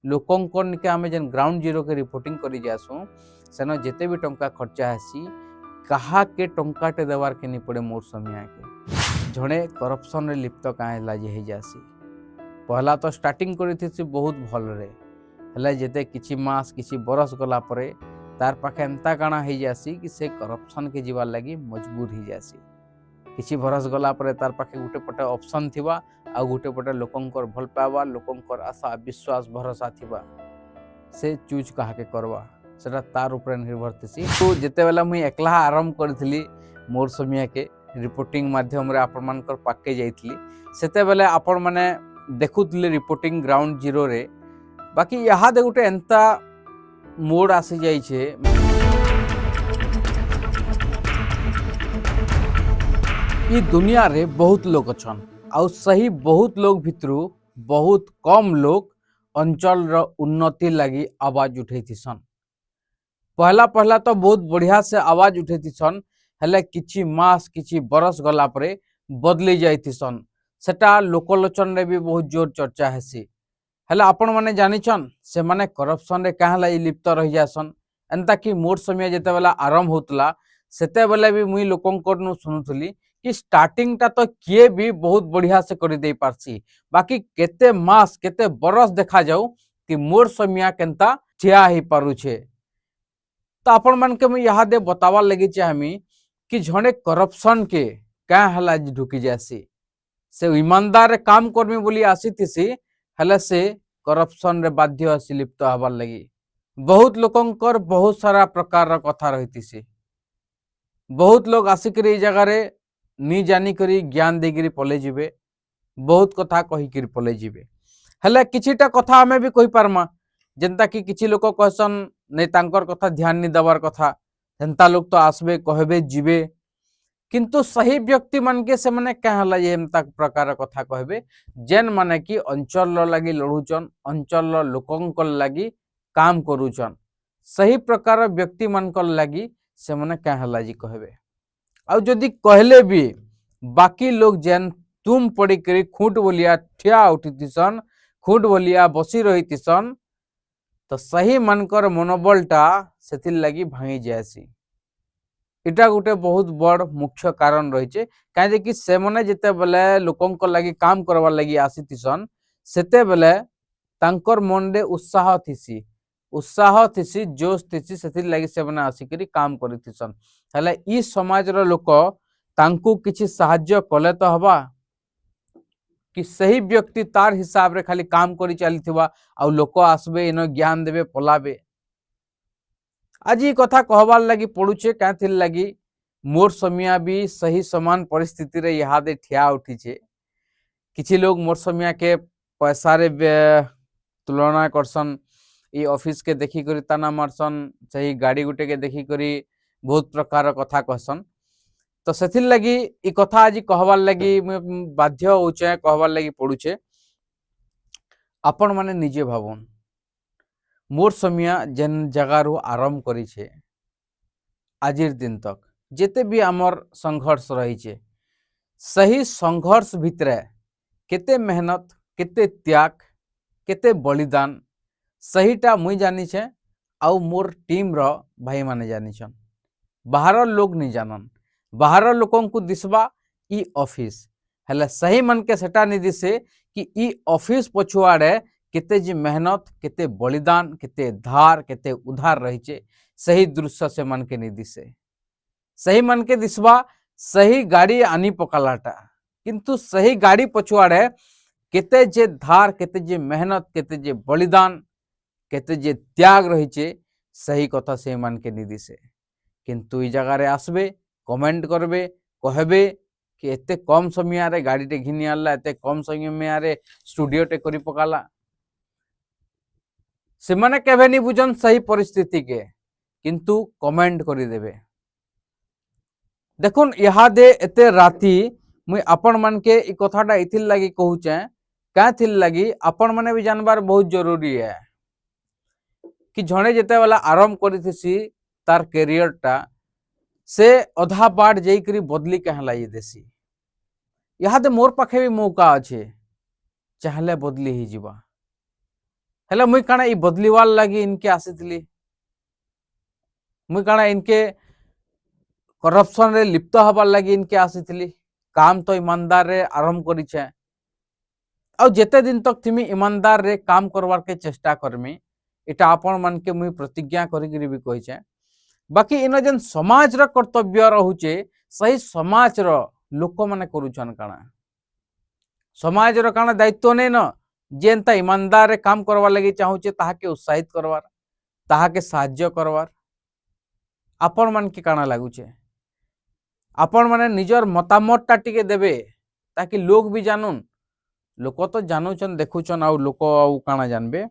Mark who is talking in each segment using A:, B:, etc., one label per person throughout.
A: लोकंकर निके आमे जेन ground zero के रिपोर्टिंग करी जासु सेन जेते भी टंका खर्चा हेसी कहा के टंकाटे देवार के नहीं पड़े मोर समिया के जड़े करप्शन रे लिप्त काहे लाजे हे जासी पहला तो स्टार्टिंग करी बहुत भल रे हेले जेते किछि मास किछि बरस गला परे तार पाखे एंता काना हे जासी कि से करप्शन के जीवार लगी मजबूर ही जासी किछि बरस गला परे तार पाखे गुटे पटे ऑप्शन थिबा आ गुटे पटे लोकंकर भल पावा लोकंकर आशा विश्वास भरोसा थिबा से चूज कहा के करवा सेटा तार ऊपर निर्भर थी। तो जिते बेला मुई एकला आरंभ करी मोर समिया के रिपोर्टिंग माध्यम रे आपण मानकर पाके जाइतली सेते बेले आपण माने देखुतले रिपोर्टिंग ग्राउंड जीरो रे बाकी यहाँ दे गुटे एंता मोड आसी जाई छे ई दुनिया रे बहुत लोग अछन आउ सही बहुत लोग भितरु बहुत कम लोग अंचल रो उन्नति लगी आवाज उठैथिसन पहला तो बहुत बढ़िया से आवाज उठैथिसन हेले किछि मास किछि बरस गला परे बदली जाइथिसन सेटा लोकलोचन रे भी बहुत जोर चर्चा हेसी हेले आपण माने जानिछन से माने करप्शन रे काहे लाई लिप्त रहि जासन एंता कि मोर समय जेते बेला आरंभ होतला सेते बेले भी मुई लोकंकर नु सुनुथली कि स्टार्टिंग ता तो किए भी बहुत बढ़िया से करि दे पारसी बाकी केते मास केते बरस देखा जाऊ कि मोर समिया केंता ठिया ही पारुछे। तो आपण मन के मैं यहाँ दे बतावा लगी चाहमी कि झणे करप्शन के क्या हला ढुकी जासी से ईमानदार काम करमी बोली आसी थिसी हले से करप्शन रे बाध्य आसी लिप्त हबार लगी बहुत लोकंकर बहुत सारा प्रकार कथा रही बहुत लोग आसिक जगह रे नी जानी करी ज्ञान देगिरी पले जिबे बहुत कथा कहिकिरी पले जिबे हेले किछिटा कथा हमें भी कहि पारमा जेंता कि किछि लोक कहसन नहीं तांकर कथा ध्यान नहीं देवार कथा हेंता लोग तो आसबे कहबे जीवे किंतु सही व्यक्ति मन के से माने कहला ये एमता प्रकार कथा कहबे जेन माने कि अंचल लगी लड़ुचन अंचल लोकंक लगी काम करूचन सही प्रकार व्यक्ति मन को लगी से माने कहला जी कहबे आ जदी कहले भी बाकी लोग जेन तुम पड़ी करी खूंट बोलिया ठिया उठितिसन खूंट बोलिया बसी रहितिसन तो सही मनकर मनोबलटा सेथिर लगी भांगी जायसी इटा गुटे बहुत बड़ मुख्य कारण रही कहीं कि से मने जिते बेले लोकंक लगी काम करवार लगी आसीतिसन सेते बेले तांकर मन रे उत्साह थिसी जोश थिसी सेथिर लगी से मने आसिकरी काम करितिसन हेले ई समाज रो लोक तांकू किछि सहाय्य कले तो हबा कि सही व्यक्ति तार हिसाब रे खाली काम करी चलथिबा आ लोक आसबे इन ज्ञान देबे पलाबे आज ये कथा कहबार लगी पड़ुचे क्या लगी मोर समिया भी सही समान परिस्थिति रे यहाँ दे ठिया उठीचे किछि लोग मोर समिया के पैसा रे तुलना करसन ई ऑफिस के देखी करी ताना मारसन सही गाड़ी गुटे के देखी करी बहुत प्रकार कथा कहसन तो सेथिर लगी ई कथा आज कहबार लगी बाध्य होचे कहबार लगी पड़ुचे आपण माने निजे भावन मोर समिया जेन जगारू आरंभ करी आजिर दिन तक जेते भी आमर संघर्ष रही सही संघर्ष भितरे केते मेहनत केते त्याग केते बलिदान सहीटा मुई जानी छे आउ मोर टीम रो भाई माने जानी छन बाहर लोग नहीं जानन बाहर लोकों को दिसबा ई ऑफिस हेले सही मन के सेटा नहीं दिसे कि ई ऑफिस पछुआड़े केते जी मेहनत केते बलिदान केते धार केते उधार रही सही दृश्य से मन के नहीं दिसे सही मन के दिसबा सही गाड़ी आनी पकालाटा किंतु सही गाड़ी पछुआड़े केते जे धार केते जे मेहनत केते जे बलिदान केते जे त्याग रही सही कथा से मन के नहीं दिसे किंतु ई जगह रे आसबे कमेंट करबे कहबे कि एते कम समय रे गाड़ी टे घिनी आला एते कम समय रे स्टूडियो टे करी पकाला से माने केबे नहीं बुझन सही परिस्थिति के किंतु कमेंट करी देबे देखुन यहाँ दे एते राती मुई आपण मन के ई कथाटा इथिल लगी कहूचे क्या थिल लगी आपण माने भी जानबार बहुत जरूरी है कि जड़े जेते वाला आरंभ करी तार कैरियर टा से अधा बाट जाइकरी बदली कहला ये देसी यहाँ दे मोर पाखे भी मौका अच्छे चाहले बदली ही जीवा हेले मुई काना ई बदलीवार लगी इनके आसीथिली मुई काना इनके करप्शन रे लिप्त हबार लगी इनके आसीथिली काम तो ईमानदार रे आरंभ करिछे आ जेते दिन तक थिमी ईमानदार रे काम करवार के चेष्टा करमी इटा आपण मन के मुई प्रतिज्ञा करिगिरी भी कहिछे बाकी इन जेन समाज रा कर्तव्य रहुचे सही समाज रो लोक माने करूछन काना समाज रो काना दायित्व नै न जेनता ईमानदार रे काम करवार लगी चाहूचे ताहाके उत्साहित करवार ताहाके साहाय्य करवार आपण मन के काना लागुचे आपण माने निजर मतामत टा टिके देबे ताकि लोग भी जानून लोक तो जानूचन देखुचन आउ लोक आउ काना जानबे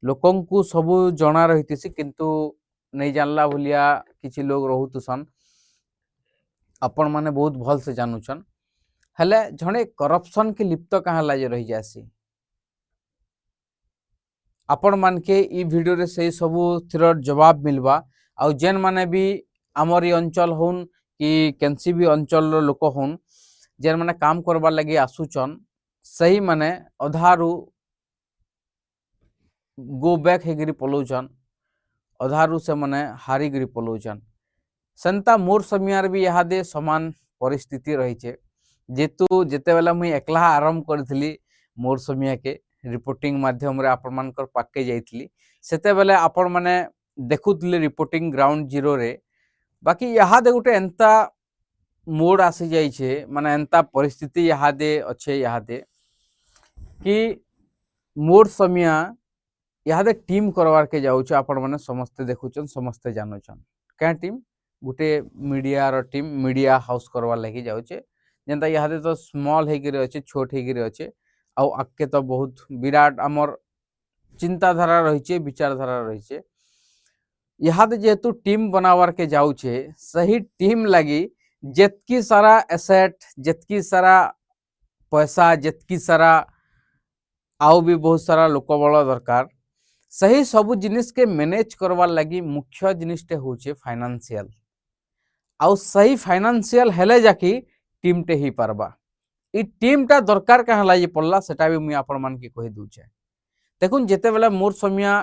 A: लोकंकु सबु जणा रहितिसी किंतु नहीं जानला भलिया किछि लोग रहुतुसन आपण माने बहुत भल से जानूचन हेले जणे करप्शन के लिप्त कहाँ लाजे रही जासी आपण मान के ई वीडियो रे से सबु थिर जवाब मिलवा आउ जेन माने भी आमर ई अंचल होन कि केनसी भी अंचल रो लोक होन जेन माने काम करबार लगी आसुचन सही माने अधारु गो बैक हेगिरी पलौचन अधारु से माने हारिगिरी पलौचन सेंता मोर समियार भी इहादे समान परिस्थिति रही जेतु जेते बेला मुई एकला आरंभ करथिली मोर समिया के रिपोर्टिंग माध्यम रे आपण मानकर पाके जाइतली सेते बेले आपण माने देखुतले रिपोर्टिंग ग्राउंड जीरो रे बाकी इहादे गुटे एंता मोड आसी जाइछे माने एंता परिस्थिति इहादे अच्छे इहादे कि मोर समिया इहादे टीम करवार के जाउछ आपण माने समस्त देखुचन समस्त जानुचन क्या टीम गुटे मीडिया रो टीम मीडिया हाउस करवार लगी जाउछे जेंता इहादे तो स्मॉल हेगिरे अच्छे छोट हेगिरे अच्छे आउ आके तो बहुत विराट आमर चिंताधारा रही विचारधारा रही इहादे जेहेतु टीम बनावार के जाउछे सही टीम लगी जेतकी सारा एसेट जेतकी सारा पैसा जेतकी सारा आउ भी बहुत सारा लोक बल दरकार सही सबु जिनिस के मैनेज करवार लगी मुख्य जिनिसटे होचे फाइनेंशियल आउ सही फाइनेंशियल हेले जाकी टीम टे ही पारबा ई टीम टा दरकार कहाँ लागी पड़ला सेटा भी मुई आपण मान के कहि दूचे देखुन जेते बेला मोर समिया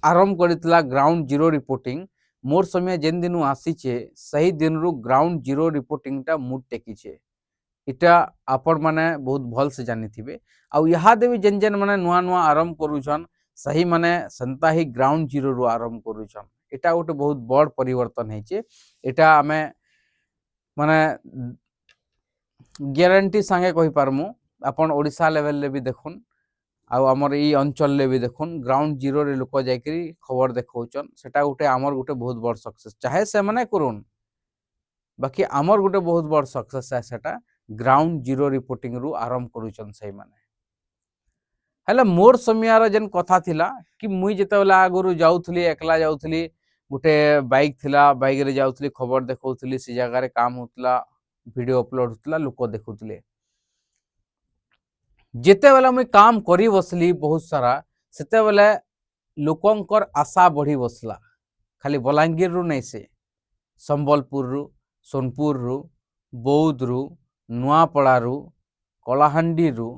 A: आरंभ करितला ग्राउंड जीरो रिपोर्टिंग मोर समिया जेन दिनु आसीचे सही दिन रु ग्राउंड जीरो रिपोर्टिंग टा मुड टेकीचे इटा आपण माने बहुत भल से जानी थिबे आउ इहादे भी जेन जेन माने नुआ नुआ आरंभ करूछन सही माने संता ही ग्राउंड जीरो रु आरंभ करूछन इटा गोटे बहुत बड़ परिवर्तन हेचे इटा आमे माने ग्यारंटी संगे कहि पारमु आपण ओडिसा लेवल रे भी देखुन आउ हमर ई अंचल ले भी देखुन ग्राउंड जीरो रे लोक जाइकरी खबर देखौचन सेटा गोटे हमर गोटे बहुत बड़ सक्सेस चाहे से माने करून बाकी हमर गोटे बहुत बड़ सक्सेस है सेटा ग्राउंड जीरो रिपोर्टिंग रु आरंभ करूचन सही माने हेले मोर समियार जेन कथा थिला कि मुई जेते बेला आगुरु जाउथली एकला जाउथली गोटे बाइक थिला बाइक रे जाउथली खबर देखौथली से जगह रे काम होतला वीडियो अपलोड होतला लोक देखुतले जेते बेला मुई काम करी बसली बहुत सारा सेते बेले लोकंकर आशा बढ़ी बसला खाली बलांगीर रु नहीं से संबलपुर रु सोनपुर रु बौद्ध रु नुआपड़ा रु कलाहांडी रु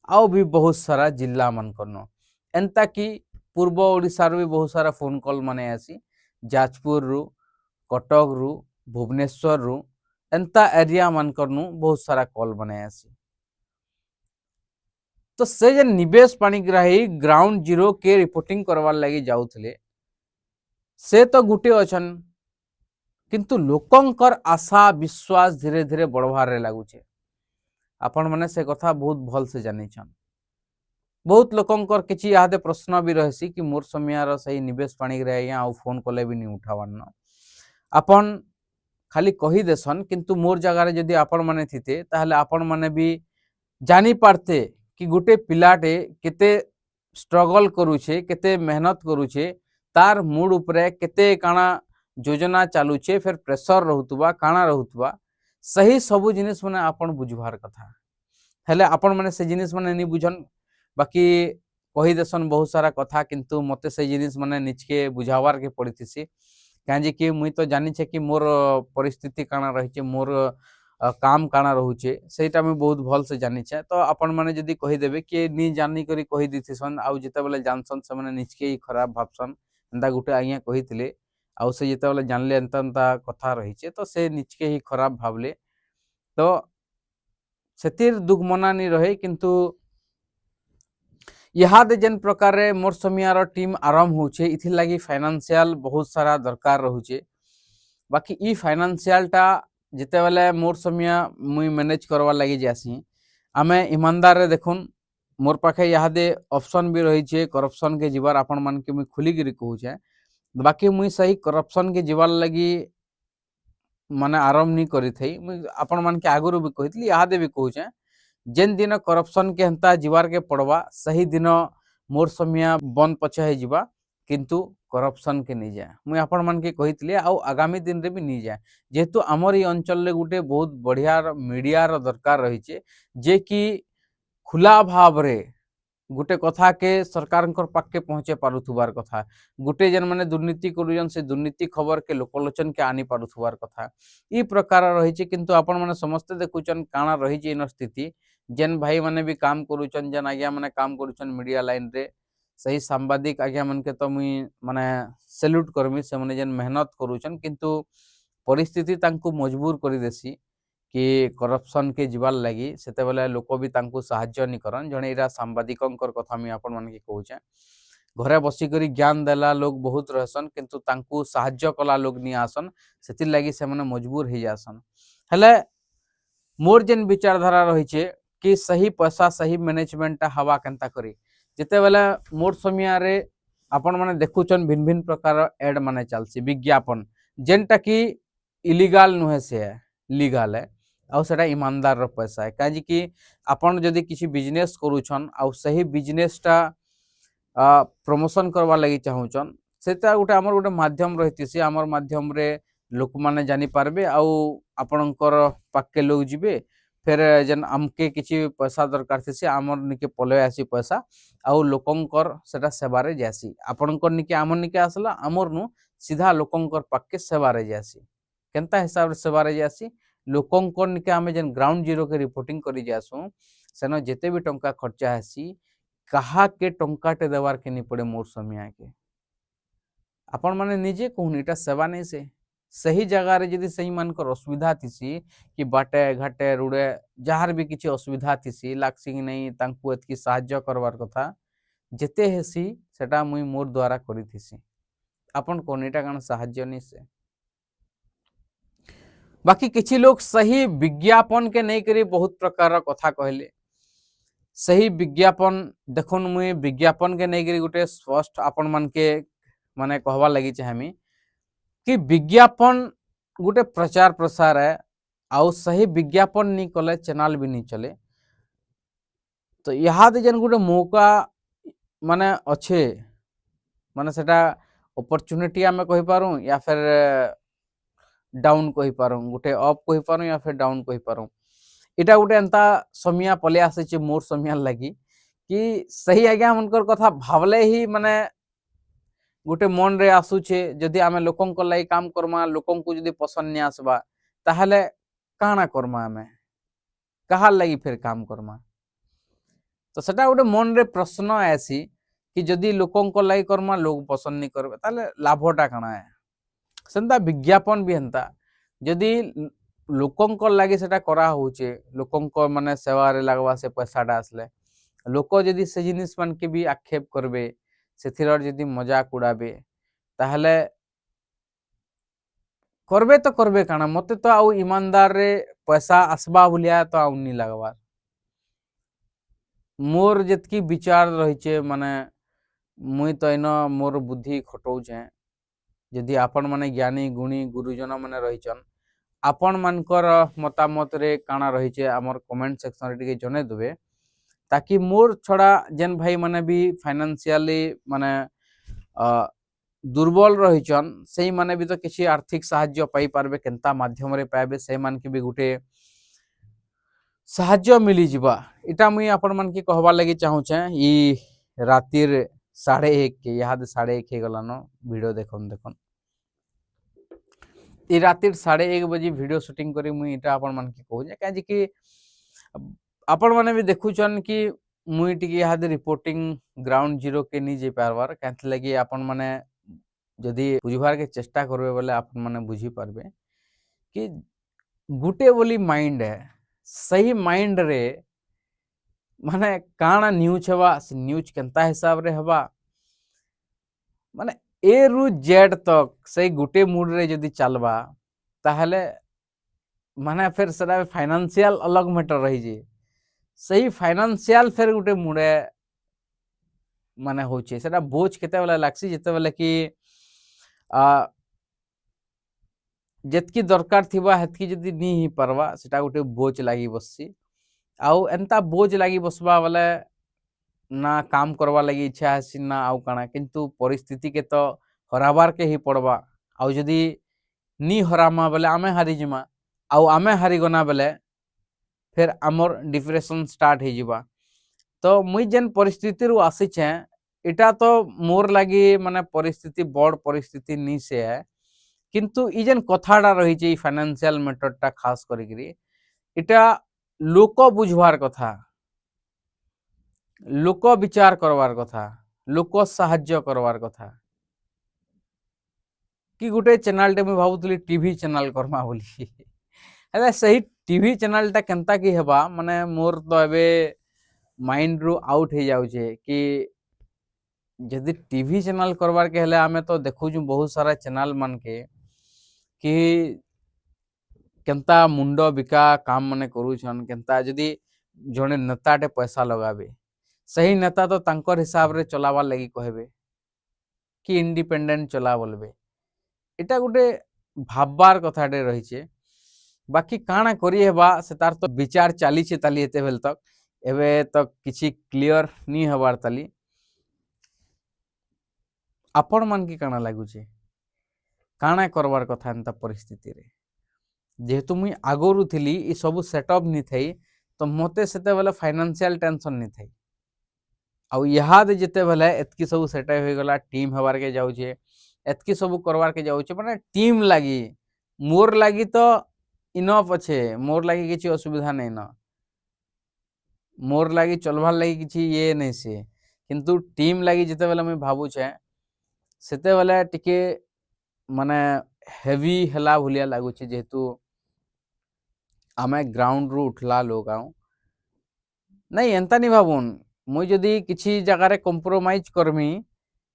A: आउ भी बहुत सारा जिला मनकरनो एंता कि पूर्व ओडिसा रु भी बहुत सारा फोन कॉल माने आसी जाजपुर रु कटक रु भुवनेश्वर रु एंता एरिया मनकरनु बहुत सारा कॉल माने आसी तो से जे निवेश पाणिग्राही ग्राउंड जीरो के रिपोर्टिंग करवार लगी जाउथले से तो गुटे अछन किंतु लोकंकर आशा विश्वास धीरे धीरे बढ़वार रे लागुचे आपण माने से कथा बहुत भल से जानिछन बहुत लोकंकर किछि यादे प्रश्न भी रहसी कि मोर समियार सही निवेश पाणिग्राही आ फोन कले भी नहीं उठावन आपण खाली कही देसन किंतु मोर जगह रे जदी आपण माने थिते ताहले आपण माने भी जानी पारते कि गोटे पिलाटे केते स्ट्रगल करूछे केते मेहनत करूछे तार मूड उपरे केते काना योजना चालूछे फिर प्रेशर रहुतबा काना रहुतबा सही सबु जिनिस माने आपण बुझवार कथा हेले आपण माने से जिनिस माने नि बुझन बाकी कही देसन बहुत सारा कथा किंतु मते से जिनिस माने निचके बुझावार के पड़िथिसी काजे कि मुई तो जानी छे कि मोर परिस्थिति काना रहिचे मोर काम काଣା रहुचे सेटा मुई बहुत भल से जानिछे। तो आपण माने जदी कहि देबे कि नी जानि करी कहि दिथिसन आउ जेते बेले जानसन से माने निजके ही खराब भाबसन एंदा गुटे आज्ञा कहिथिले आउ से जेते बेले जानले एंता कथा रहिचे तो से निजके ही खराब भाबले तो सेतिर दुख मना नी रहे। किंतु इहादे जेन प्रकार मोर समियार टीम आरंभ होचे इथिर लागी फाइनेंशियल बहुत सारा दरकार रहुचे। बाकी ई फाइनेंशियल टा जिते बेले मोर समिया मुई मैनेज करवा लगी जासी आमे ईमानदार रे देखुन मोर पाखे इहादे ऑप्शन भी रही छे करप्शन के जीवार आपण मान के मुई खुली गिरी कहूचे। बाकी मुई सही करप्शन के जीवार लगी माने आरंभ नहीं करी थई मुई आपण मान के आगुरु भी कहितली इहादे भी कहूचे जेन दिन करप्शन के हंता जीवार के पड़वा सही दिन मोर समिया बंद पछा है जीवा किंतु करप्शन के नहीं जाए मुई आपण मान के कहितली आउ आगामी दिन रे भी नहीं जाए जेहेतु आमर ई अंचल रे गुटे बहुत बढ़िया मीडिया रो दरकार रही छे जे कि खुला भाव रे गुटे कथा के सरकार पाके पहुंचे पारुथुबार कथा गुटे जन माने दुर्नीति करूजन से दुर्नीति खबर के लोकलोचन के आनी पारुथुबार कथा ई प्रकार रही छे। किंतु आपण माने समस्त देखुचन काना रही छे इन स्थिति जेन भाई माने भी काम करूचन जेन आज्ञा माने काम करूचन मीडिया लाइन रे सही सांबादिक आज्ञा मन के तो मुई माने सैल्यूट करमी से माने जेन मेहनत करूचन किंतु परिस्थिति तांको मजबूर करी देसी कि करप्शन के जीवार लगी सेते बेले लोक भी तांको सहाय्य नि करन जणे इरा सांबादिकंकर कथा मी आपण मन के कहूचे घरे बसी करी ज्ञान देला लोग बहुत रहसन किंतु तांको सहाय्य कला लोग नि आसन सेति लागि से माने मजबूर हे जासन। हेले मोर जेन विचारधारा रही छे कि सही पैसा सही मैनेजमेंट हवा केनता करी जेते बेले मोर समिया रे आपण माने देखुचन भिन्न भिन्न प्रकार एड माने चलसी विज्ञापन जेनटा कि इलीगल नुहे से लीगल है आउ सेटा ईमानदार रो पैसा है काजी कि आपण जदी किसी बिजनेस करूछन आउ सही बिजनेस टा प्रमोशन करवा लगी चाहूचन सेटा गुटे हमर गुटे माध्यम रहितिसी हमर माध्यम रे लोक माने जानि पारबे आउ आपणकर पाके लोग जिबे फिर जेन आमके किछि पैसा दरकार थिसी हमर निके पले आसी पैसा आउ लोकंकर सेटा सेवा रे जासी आपणकर निके हमर निके आसला हमर नु सीधा लोकंकर पाके सेवा रे जासी केनता हिसाब रे सेवा रे जासी लोकंकर निके आमे जेन ग्राउंड जीरो के रिपोर्टिंग करी जासु सेनो जेते भी टंका खर्चा हसी कहा के टंकाटे देवार के नि पड़े मोर समिया के आपण माने निजे कहून इटा सेवा नहीं से सही जगह रे यदि सही मानकर असुविधा थिसी कि बाटे घाटे रुड़े जहार भी किछि असुविधा थिसी लाक्सी नहीं तांकु एतकी सहाय्य करवार कथा जेते हेसी सेटा मुई मोर द्वारा करी थिसी आपण कोन इटा कान सहाय्य नहीं से। बाकी किछि लोग सही विज्ञापन के नहीं करी बहुत प्रकार कथा कहले सही विज्ञापन देखुन मुई विज्ञापन के नहीं करी गुटे स्पष्ट आपण मान के माने कहवा लगी चाहमी कि विज्ञापन गुटे प्रचार प्रसार है आउ सही विज्ञापन नहीं कले चैनल भी नहीं चले तो यहाँ जेन गुटे मौका माने अच्छे माने सेटा अपॉर्चुनिटी आमे कहि पारू या फिर डाउन कहि पारूँ गुटे अप कहि पारूँ या फिर डाउन कहि पारूँ इटा गुटे एंता समिया पले आसे मोर समिया लगी कि सही आज्ञा मनकर कथा भावले ही माने गुटे मन रे आसुचे जदि आमे लोकन को लाई काम करमा लोकन को जदि पसंद नहीं आसबा ताहले काना करमा आमे कहा लगी फिर काम करमा तो सेटा गुटे मन रे प्रश्न आसी कि जदि लोकन को लाई करमा लोग पसंद नहीं करबे ताहले लाभटा काना है सेंता विज्ञापन भी हेंता जदि लोकंक लगे सेटा करा होचे लोकंक माने सेवा रे लागवा से पैसाटा आसले लोक जदि से जिनिस मान के भी आक्षेप करबे सेथिर जदि मजाक उड़ाबे ताहले करबे तो करबे काना मते तो आउ ईमानदार रे पैसा आसबा बुलिया तो आउ नी लागवा मोर जेतकी विचार रहिचे माने मुई तो इन मोर बुद्धि खटौचे यदि आपण माने ज्ञानी गुणी गुरुजन माने रहिचन आपण मानकर मतामत रे काना रहिचे हमर कमेंट सेक्शन रे टिके जने देबे ताकि मोर छड़ा जेन भाई माने भी फाइनेंशियली माने दुर्बल रहिचन सेही माने भी तो किछि आर्थिक सहायता पाई पारबे केनता माध्यम रे पाबे से मान के भी गुटे सहायता मिली जिबा इटा मुई आपण मान के कहबा लागि चाहू छे ई रातिर 1:30 के याद 1:30 हे गलानो वीडियो देखन देखन ଇ ରାତିର୍ 1:30 बजे भिडियो सुटिंग करी मुई इटा आपण मानके कहूचे काजे कि आपण माने भी देखुछन कि मुई टिके इहादे रिपोर्टिंग ग्राउंड जीरो के नहीं जाई पारबार कांथ लगी आपण माने जदि बुझबार के चेष्टा करबे बोले आपण माने बुझी पारबे कि गुटे बोली माइंड है सही माइंड रे माने काଣା न्यूज हेबा से न्यूज केनता हिसाब रे हेबा माने ए रु जेड तक सही गुटे मूड रे जदि चलबा ताहले माने फिर सेटा फाइनेंशियल अलग मैटर रही जे सही फाइनेंशियल फिर गुटे मुड़े माने होचे सेटा बोझ केते बेला लागसी जेते बेला कि आ जेतकी दरकार थिबा हेतकी जदि नी ही परवा सेटा गुटे बोझ लागी बससी आउ एंता बोझ लागी बसबा बेले ना काम करवा लगी इच्छा है ना आउ काना किंतु परिस्थिति के तो हराबार के ही पड़वा आउ जदि नी हरामा बेले आमे हारी जिमा आउ आमे हारी गना बेले फिर आमर डिप्रेशन स्टार्ट हो जिबा तो मुई जेन परिस्थिति रु आसीचे इटा तो मोर लगी माने परिस्थिति बड़ परिस्थिति नी से है किंतु ई जेन कथाटा रही जे फाइनेंशियल मैटरटा खास करिकरी इटा लोक बुझवार कथा लोक विचार करवार कथा लोक साहाय्य करवार कथा कि गुटे चैनल टे मैं भाबुतली टीवी चैनल करमा बोली हेले सही टीवी चैनल टा केनता की हेबा माने मोर तो एबे माइंड रु आउट हो जाउछे कि जदि टीवी चैनल करवार के हेले आमे तो देखुछु बहुत सारा चैनल मान के कि केनता मुंड बिका काम माने करूछन केनता जदि जने नेताटे पैसा लगाबे सही नेता तो तांकर हिसाब रे चलावार लगी कहबे कि इंडिपेंडेंट चला बोलबे इटा गुटे भाबबार कथाटे रहिछे बाकी काଣା करी हेबा से तार तो विचार चाली छे ताली एते बेल तक एबे तक किछि क्लियर नी हबार ताली आपण मान की काଣା लागुछे काଣା करवार कथा एंता परिस्थिति रे जेहेतु मुई आगोरु थिली ई सब सेटअप नी थई तो मते सेते बेले फाइनेंशियल टेंशन नी थई आउ इहाद जेते बेले एतकी सब सेटअप हो गला टीम हबार के जाउछे एतकी सब करवार के जाउछे माने टीम लागी मोर लागी तो इनफ अच्छे मोर लागी किसी असुविधा नहीं ना मोर लागी चलवार लगी किसी ये नहीं से किंतु टीम लागी जिते बेले मैं भाबुछे सेते बेले टिके माने हेवी हला भलिया लागुछे जेहेतु आमे ग्राउंड रु उठला लोग आउ नहीं एंता नहीं भाबुन मुई जदि किसी जगह रे कॉम्प्रोमाइज करमी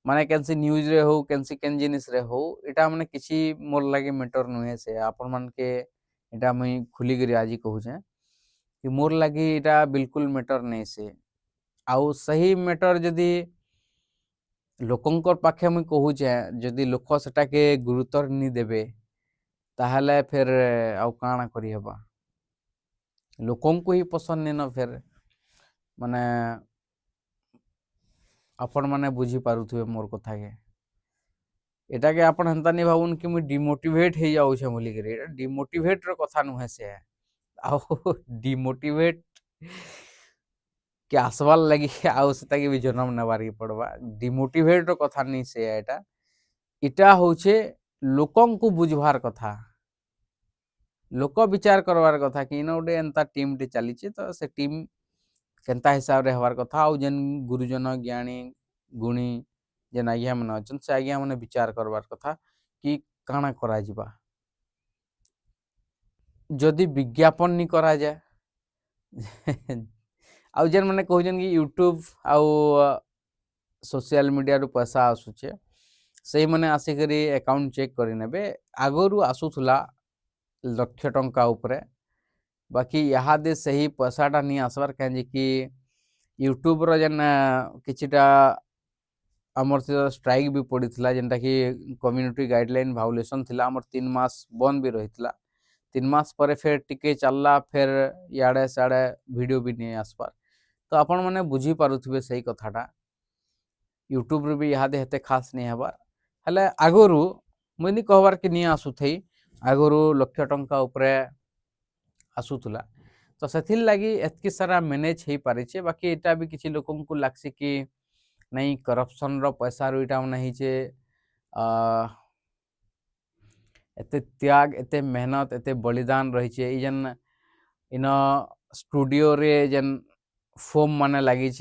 A: माने केनसी न्यूज रे हो केनसी केन जिनिस रे हो इटा माने किसी मोर लागी मैटर नुहे से आपण मान के इटा मुई खुली करी आज कहूचे कि मोर लगी इटा बिल्कुल मैटर नहीं से आउ सही मैटर जदि लोकंकर पाखे मुई कहूचे जदि लोक सेटा के गुरुत्व नी देबे ताहले फिर आउ काଣା करी हेबा लोकं को ही पसंद नहीं ना फिर माने आपण माने बुझी पारुथुबे मोर कथा के एटा के आपण हंता नहीं भाबुन कि मुई डिमोटिवेट हो जाउछे बोली करे एटा डिमोटिवेट रो कथा नुहे से आउ डिमोटिवेट के आसवार लगी आउ सेटा के भी जन्म नेबार के पड़वा डिमोटिवेट रो कथा नहीं से एटा इटा होछे लोकं को बुझवार कथा लोक विचार करवार कथा कि इन गोटे एंता टीम टे चली तो से टीम केनता हिसाब रे हवार कथा आउ जेन गुरुजन ज्ञानी गुणी जेन आज्ञा मैंने अच्छन से आज्ञा मैंने विचार करवार कथा कि काଣା करा जिबा जदि विज्ञापन नहीं करा जाए आउ जेन मैंने कहजन कि यूट्यूब आउ सोशल मीडिया रु पैसा आसुचे सही मैंने आसिकरी अकाउंट चेक करी नेबे आगरु आसुथुला लक्ष टंका उपरे बाकी इहादे सही पैसाटा नहीं आसबार कहीं कि यूट्यूब रो जेन किछिटा आमर से स्ट्राइक भी पड़ीथिला जेनटा कि कम्युनिटी गाइडलाइन भायोलेशन थिला आमर 3 मास बंद भी रहितला 3 मास पर फिर टिके चलला फिर याडे साडे वीडियो भी नहीं आसबार तो आपण माने बुझी पारुथिबे सही कथाटा यूट्यूब रे भी इहादे हेते खास नहीं हबार हेले आगरु मुई कहबार कि नहीं आसुथई आगरु लक्ष टंका उपरे आसुथुला तो सेथिल लगी एतकी सारा मैनेज हो पारिछे बाकी एटा भी किसी लोकन को लागसी कि नहीं करप्शन रो पैसा रो इटा नहीं छे एते त्याग एते मेहनत एते बलिदान रही है जेन इन स्टूडियो रे जेन फोम माने लगी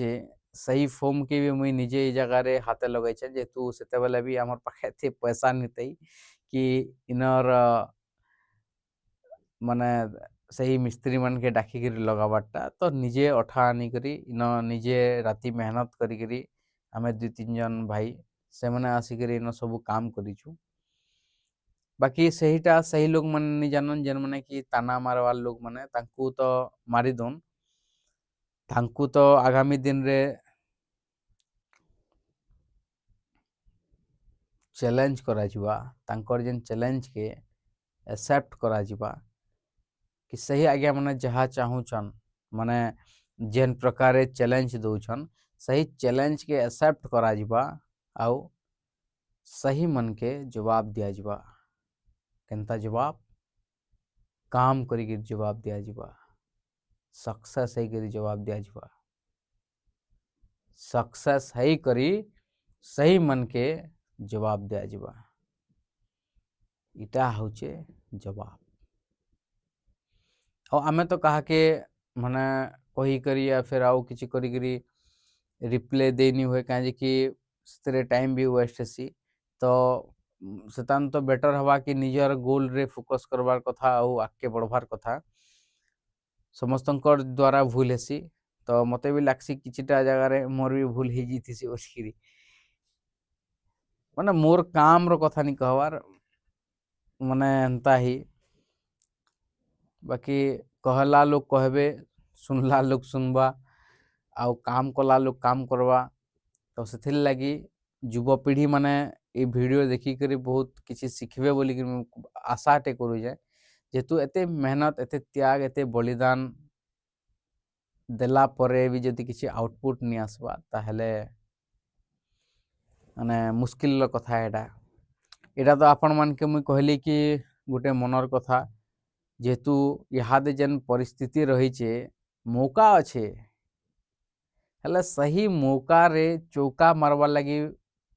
A: सही फोम के भी मुई निजे जगह हाथे लगे जेहेतु से बेले भी आम पाखे एते पैसा नहीं कि इनर माने सही मिस्त्री मन के डाकिक लगाबारटा तो निजे अठा आनी करी इन निजे राति मेहनत करी आमे 2-3 जन भाई से मैंने आसिक इन सब काम करूँ बाकी सहीटा सही लोग मन नहीं जानन जेन मैंने कि ताना मारवार लोग मैंने तांकू तो मारी दोन तांकू तो आगामी दिन रे चैलेंज करा जिबा तांकर जेन चैलेंज के एक्सेप्ट करा जिबा कि सही आज्ञा मैंने जहाँ चाहूछन माने जेन प्रकार चैलेंज दौछन सही चैलेंज के एक्सेप्ट करा जिबा आउ सही मन के जवाब दिया जिबा केनता जवाब काम करी जवाब दिया जिबा सक्सेस है करी जवाब दिया जिबा सक्सेस है करी सही मन के जवाब दिया जिबा इटा होचे जवाब और आमे तो कहा के माने कही करी या फिर आउ किसी करी करी रिप्ले देनी हुए कहीं कि तेरे टाइम भी वेस्ट हेसी तो सेतान तो बेटर हवा कि निजर गोल रे फोकस करवार कथा आउ आगे बढ़वार कथा समस्तंकर द्वारा भूल हेसी तो मते भी लागसी किछिटा जगह रे मोर भी भूल ही जीतीसी ओसकिरी माने मोर काम रो कथा नहीं कहवार माने एंता ही बाकी कहला लोग कहबे सुनला लोग सुनबा आउ काम कला लोग काम करवा तो से लगी युवपीढ़ी माने ये वीडियो देखी करी बहुत किसी शिखबे बोली आशा टे करू जाए जेहेतु एते मेहनत एते त्याग एते बलिदान देला परे भी जदि किसी आउटपुट नहीं आसबा ताहले माने मुश्किल कथा एटा तो आपण मान के मुई कहली कि गोटे मनर कथा जेहेतु इहादे जेन परिस्थिति रही मौका अच्छे हेले सही मौका रे चौका मारवार लगी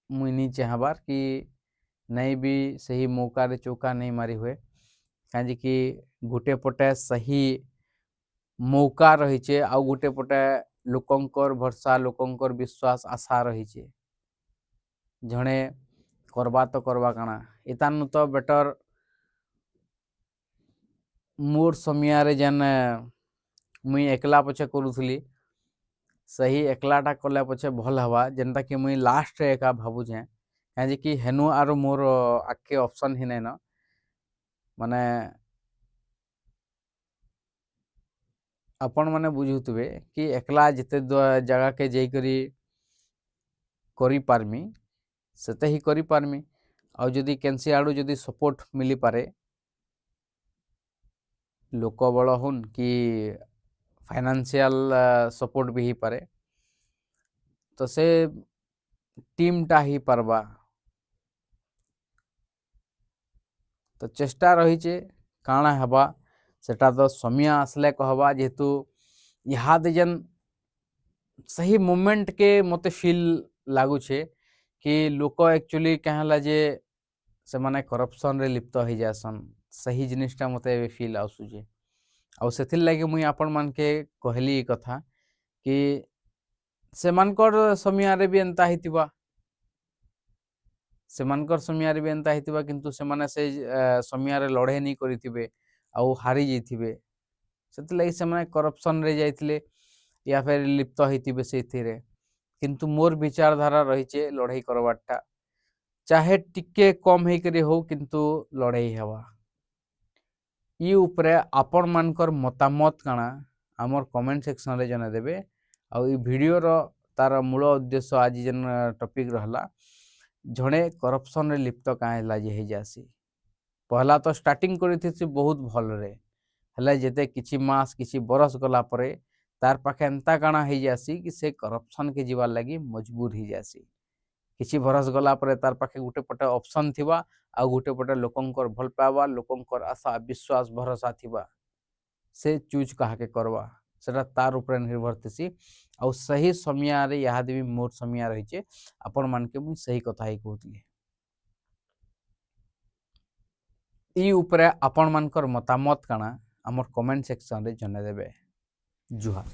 A: मुई नहीं चाहबार कि नहीं भी सही मौका रे चौका नहीं मारी हुए कहीं कि गोटे पटे सही मौका रही आउ गोटे पटे लोकंकर भरसा लोकंकर विश्वास आशा रही जड़े करवा तो करवा काना इतानु तो बेटर मोर समय जेन मुई एकला पछे करूली सही एकलाटा कले पछे भल हवा जेनता कि मुई लास्ट रे एका भावुचे कहीं कि हेनु आरो मोर आके ऑप्शन ही नहीं न माने आपण माने बुझुतबे कि एकला जिते जगह के जाइकरी करी पारमी सेते ही करी पारमी आउ जदि केनसी आड़ू जदि सपोर्ट मिली पारे लोक बल हुन कि फाइनेंशियल सपोर्ट भी ही पारे तो से टीमटा ही पारबा तो चेष्टा रही काଣା हवा सेटा तो समय आसले कहबा जेहेतु इहादे जेन सही मोमेंट के मते फील लागुछे कि लोक एक्चुअली कहला जे से माने करप्शन रे लिप्त हो जासन सही जिनिसटा मते फील आसुचे आउ सेथिर लागी मुई आपण मान के कहली कथा कि सेमानकर समय रे भी एंता हितिबा सेमानकर समय भी एंता हितिबा किंतु सेमाने से समय रे लड़े नहीं करिथिबे आउ हारी जाइथिबे सेति लागी सेमाने करप्शन रे जाइथिले या फिर लिप्त होइथिबे सेथिरे किंतु मोर विचारधारा रही लड़ाई करवाटा चाहे टिके कम हे करी हो किंतु लड़ाई हवा ई उपरे आपण मानकर मतामत काना आमर कमेंट सेक्शन रे जने देबे आ ई वीडियो रो तार मूल उद्देश्य आज जेन टॉपिक रहला जड़े करप्शन रे लिप्त काहेला जे हे जासी पहला तो स्टार्टिंग करिथिसी बहुत भल रे हेले जेते किछि मास किछि बरस गला परे तार पाखे एंता काना हे जासी कि से करप्शन के जीवार लगी मजबूर ही जासी किछि बरस गला परे तार पाखे गुटे पटे ऑप्शन थिबा आ गुटे पटे लोकंकर भल पावा लोकंकर आशा विश्वास भरोसा थिबा से चूज कहा के करवा सेटा तार ऊपर निर्भर थेसी आ सही समय रे याद भी मोर समय रही आपण मान के मुई सही कथा ही कहतली ଇ ଉପରେ ଆପଣ ମାନଙ୍କର ମତାମତ କାଣା ଆମର କमेଣ୍ଟ ସେକ୍ସନରେ ଜଣେଇଦେବେ। जुहार।